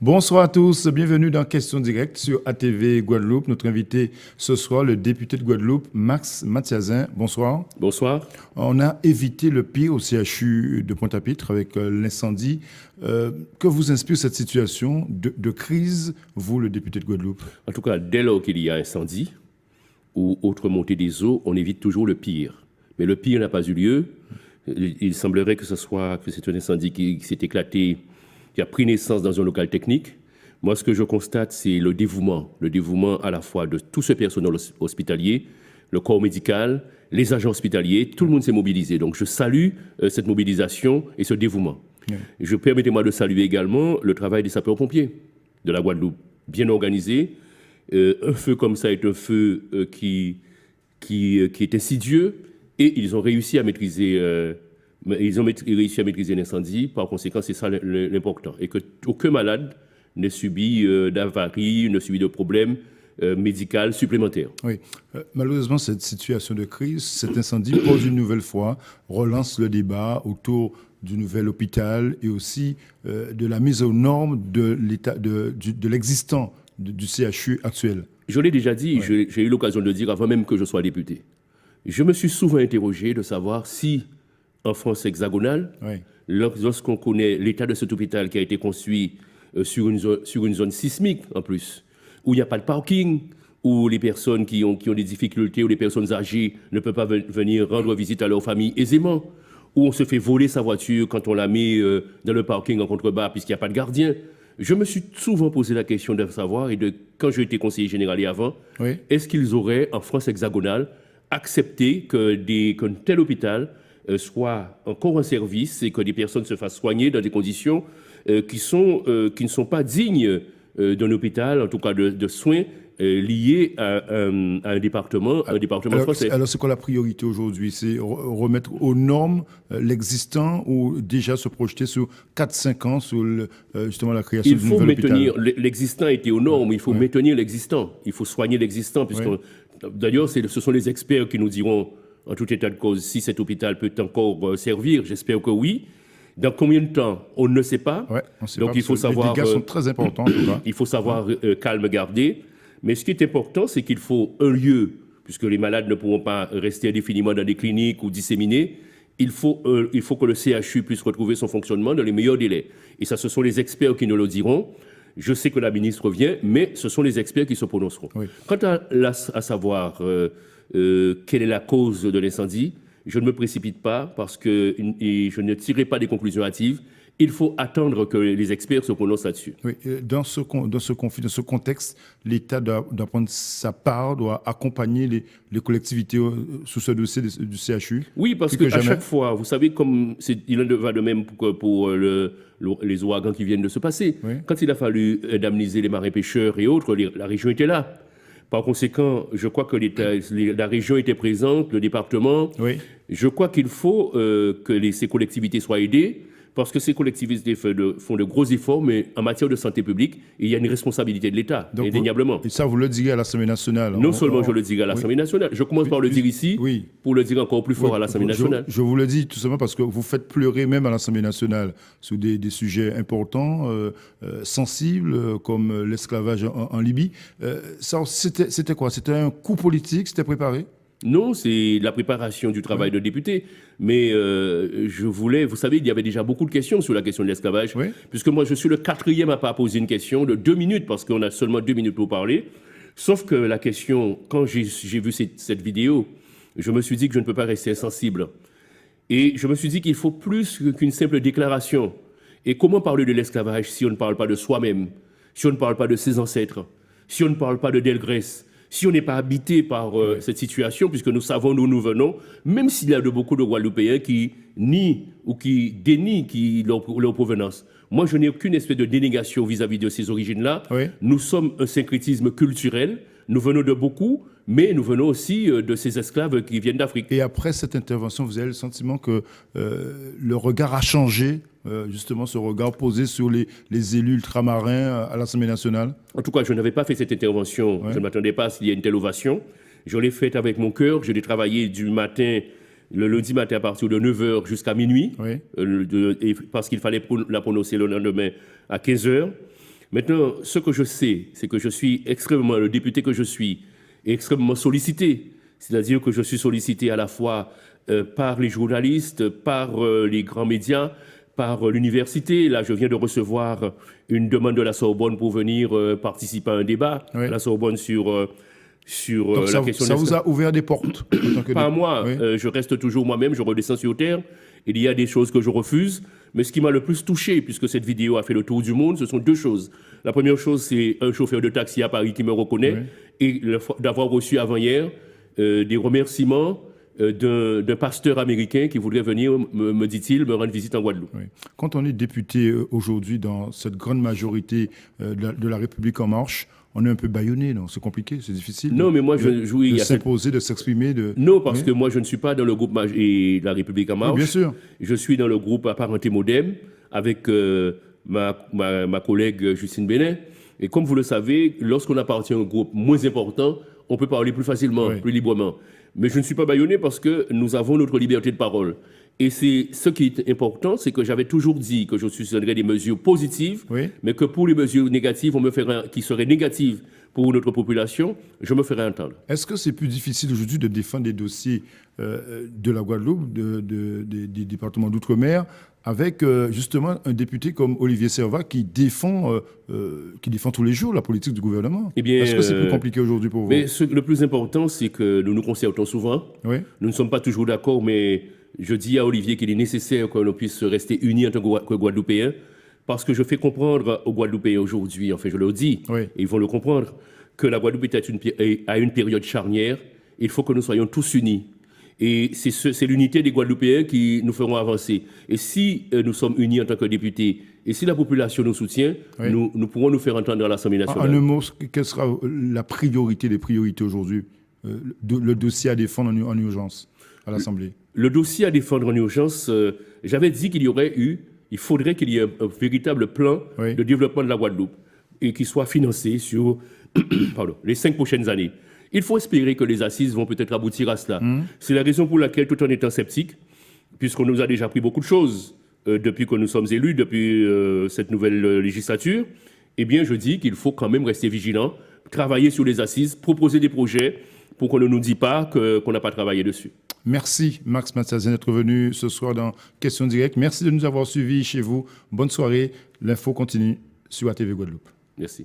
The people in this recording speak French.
Bonsoir à tous, bienvenue dans Question Directe sur ATV Guadeloupe. Notre invité ce soir, le député de Guadeloupe, Max Mathiazin. Bonsoir. Bonsoir. On a évité le pire au CHU de Pointe-à-Pitre avec l'incendie. Que vous inspire cette situation de crise, vous, le député de Guadeloupe? En tout cas, dès lors qu'il y a incendie ou autre montée des eaux, on évite toujours le pire. Mais le pire n'a pas eu lieu. Il semblerait que c'est un incendie qui s'est éclaté, qui a pris naissance dans un local technique. Moi, ce que je constate, c'est le dévouement à la fois de tout ce personnel hospitalier, le corps médical, les agents hospitaliers, tout le monde s'est mobilisé. Donc, je salue cette mobilisation et ce dévouement. Oui. Permettez-moi de saluer également le travail des sapeurs-pompiers de la Guadeloupe, bien organisé. Un feu comme ça est un feu qui est insidieux et ils ont réussi à maîtriser l'incendie. Par conséquent, c'est ça l'important. Et qu'aucun malade ne subit d'avarie, ne subit de problèmes médicaux supplémentaires. Oui. Malheureusement, cette situation de crise, cet incendie pose une nouvelle fois, relance le débat autour du nouvel hôpital et aussi de la mise aux normes de l'existant du CHU actuel. Je l'ai déjà dit, ouais. J'ai eu l'occasion de le dire avant même que je sois député. Je me suis souvent interrogé de savoir si, en France hexagonale, oui. Lorsqu'on connaît l'état de cet hôpital qui a été construit sur une zone sismique en plus, où il n'y a pas de parking, où les personnes qui ont des difficultés, où les personnes âgées ne peuvent pas venir rendre visite à leur famille aisément, où on se fait voler sa voiture quand on la met dans le parking en contrebas puisqu'il n'y a pas de gardien. Je me suis souvent posé la question de savoir, quand j'ai été conseiller général et avant, oui. Est-ce qu'ils auraient, en France hexagonale, accepté qu'un tel hôpital soit encore en service et que des personnes se fassent soigner dans des conditions qui ne sont pas dignes d'un hôpital, en tout cas de soins liés à un département français. Alors, c'est quoi la priorité aujourd'hui? C'est remettre aux normes l'existant ou déjà se projeter sur 4-5 ans sur justement la création du nouvel hôpital? Il faut maintenir, l'existant était aux normes, il faut maintenir l'existant, il faut soigner l'existant, puisque d'ailleurs, ce sont les experts qui nous diront, en tout état de cause, si cet hôpital peut encore servir. J'espère que oui. Dans combien de temps? On ne sait pas. Ouais, on sait donc pas, il faut savoir. Les dégâts sont très importants. En tout cas. Il faut savoir calme garder. Mais ce qui est important, c'est qu'il faut un lieu, puisque les malades ne pourront pas rester indéfiniment dans des cliniques ou disséminés. Il faut que le CHU puisse retrouver son fonctionnement dans les meilleurs délais. Et ça, ce sont les experts qui nous le diront. Je sais que la ministre vient, mais ce sont les experts qui se prononceront. Oui. Quant à savoir quelle est la cause de l'incendie, je ne me précipite pas parce que je ne tirerai pas des conclusions hâtives. Il faut attendre que les experts se prononcent là-dessus. Oui, dans ce conflit, dans ce contexte, l'État doit prendre sa part, doit accompagner les collectivités sous ce dossier du CHU. Oui, parce qu'à chaque fois, vous savez, il en va de même pour les ouragans qui viennent de se passer. Oui. Quand il a fallu indemniser les marins pêcheurs et autres, la région était là. Par conséquent, je crois que la région était présente, le département. Oui. Je crois qu'il faut que ces collectivités soient aidées, parce que ces collectivités font de gros efforts, mais en matière de santé publique, il y a une responsabilité de l'État, indéniablement. Et ça, vous le direz à l'Assemblée nationale? Non seulement je le dirai à l'Assemblée nationale, je commence par le dire ici, pour le dire encore plus fort à l'Assemblée nationale. Je vous le dis tout simplement parce que vous faites pleurer même à l'Assemblée nationale sur des sujets importants, sensibles, comme l'esclavage en Libye. C'était quoi? C'était un coup politique? C'était préparé? Non, c'est la préparation du travail de député. Mais vous savez, il y avait déjà beaucoup de questions sur la question de l'esclavage, puisque moi, je suis le 4e à pas poser une question de 2 minutes, parce qu'on a seulement 2 minutes pour parler. Sauf que la question, quand j'ai vu cette vidéo, je me suis dit que je ne peux pas rester insensible. Et je me suis dit qu'il faut plus qu'une simple déclaration. Et comment parler de l'esclavage si on ne parle pas de soi-même, si on ne parle pas de ses ancêtres, si on ne parle pas de Delgrès, si on n'est pas habité par cette situation, puisque nous savons d'où nous venons, même s'il y a beaucoup de Guadeloupéens qui nient ou qui dénient leur provenance. Moi, je n'ai aucune espèce de dénégation vis-à-vis de ces origines-là. Oui. Nous sommes un syncrétisme culturel. Nous venons de beaucoup, mais nous venons aussi de ces esclaves qui viennent d'Afrique. Et après cette intervention, vous avez le sentiment que le regard a changé, justement ce regard posé sur les élus ultramarins à l'Assemblée nationale? En tout cas, je n'avais pas fait cette intervention. Je ne m'attendais pas à ce qu'il y ait une telle ovation. Je l'ai faite avec mon cœur. Je l'ai travaillé le lundi matin à partir de 9h jusqu'à minuit, parce qu'il fallait la prononcer le lendemain à 15h. Maintenant, ce que je sais, c'est que je suis extrêmement, le député que je suis, est extrêmement sollicité. C'est-à-dire que je suis sollicité à la fois par les journalistes, par les grands médias, par l'université. Là, je viens de recevoir une demande de la Sorbonne pour venir participer à un débat à la Sorbonne sur Donc la question. Ça vous a ouvert des portes en tant que Pas moi, je reste toujours moi-même, je redescends sur terre. Il y a des choses que je refuse, mais ce qui m'a le plus touché, puisque cette vidéo a fait le tour du monde, ce sont deux choses. La première chose, c'est un chauffeur de taxi à Paris qui me reconnaît et d'avoir reçu avant-hier des remerciements d'un pasteur américain qui voudrait venir, me dit-il, me rendre visite en Guadeloupe. Oui. Quand on est député aujourd'hui dans cette grande majorité de la République en marche, on est un peu bâillonné, non? C'est compliqué, c'est difficile. Non, mais moi, de s'imposer, de s'exprimer. Non, parce que moi, je ne suis pas dans le groupe et la République en marche. Oui, bien sûr. Je suis dans le groupe Apparenté Modem avec ma collègue Justine Benet. Et comme vous le savez, lorsqu'on appartient à un groupe moins important, on peut parler plus facilement, plus librement. Mais je ne suis pas bâillonné parce que nous avons notre liberté de parole. Et c'est ce qui est important, c'est que j'avais toujours dit que je soutiendrais des mesures positives, mais que pour les mesures négatives, qui seraient négatives pour notre population, je me ferai entendre. Est-ce que c'est plus difficile aujourd'hui de défendre des dossiers de la Guadeloupe, des départements d'outre-mer, avec justement un député comme Olivier Servat qui défend tous les jours la politique du gouvernement? Est-ce que c'est plus compliqué aujourd'hui pour vous? Mais le plus important, c'est que nous nous concertons souvent. Nous ne sommes pas toujours d'accord, mais je dis à Olivier qu'il est nécessaire que l'on puisse rester unis en tant que Guadeloupéens, parce que je fais comprendre aux Guadeloupéens aujourd'hui, enfin je le dis, et ils vont le comprendre, que la Guadeloupe est à une période charnière. Il faut que nous soyons tous unis. Et c'est l'unité des Guadeloupéens qui nous feront avancer. Et si nous sommes unis en tant que députés, et si la population nous soutient, nous pourrons nous faire entendre à l'Assemblée nationale. En un mot, quelle sera la priorité des priorités aujourd'hui, le dossier à défendre en urgence à l'Assemblée? Le dossier à défendre en urgence, j'avais dit il faudrait qu'il y ait un véritable plan de développement de la Guadeloupe et qu'il soit financé sur les 5 prochaines années. Il faut espérer que les assises vont peut-être aboutir à cela. C'est la raison pour laquelle, tout en étant sceptique, puisqu'on nous a déjà appris beaucoup de choses depuis que nous sommes élus, depuis cette nouvelle législature, eh bien, je dis qu'il faut quand même rester vigilant, travailler sur les assises, proposer des projets pour qu'on ne nous dise pas qu'on n'a pas travaillé dessus. Merci Max Mathiasen d'être venu ce soir dans Questions Directes. Merci de nous avoir suivis chez vous. Bonne soirée. L'info continue sur ATV Guadeloupe. Merci.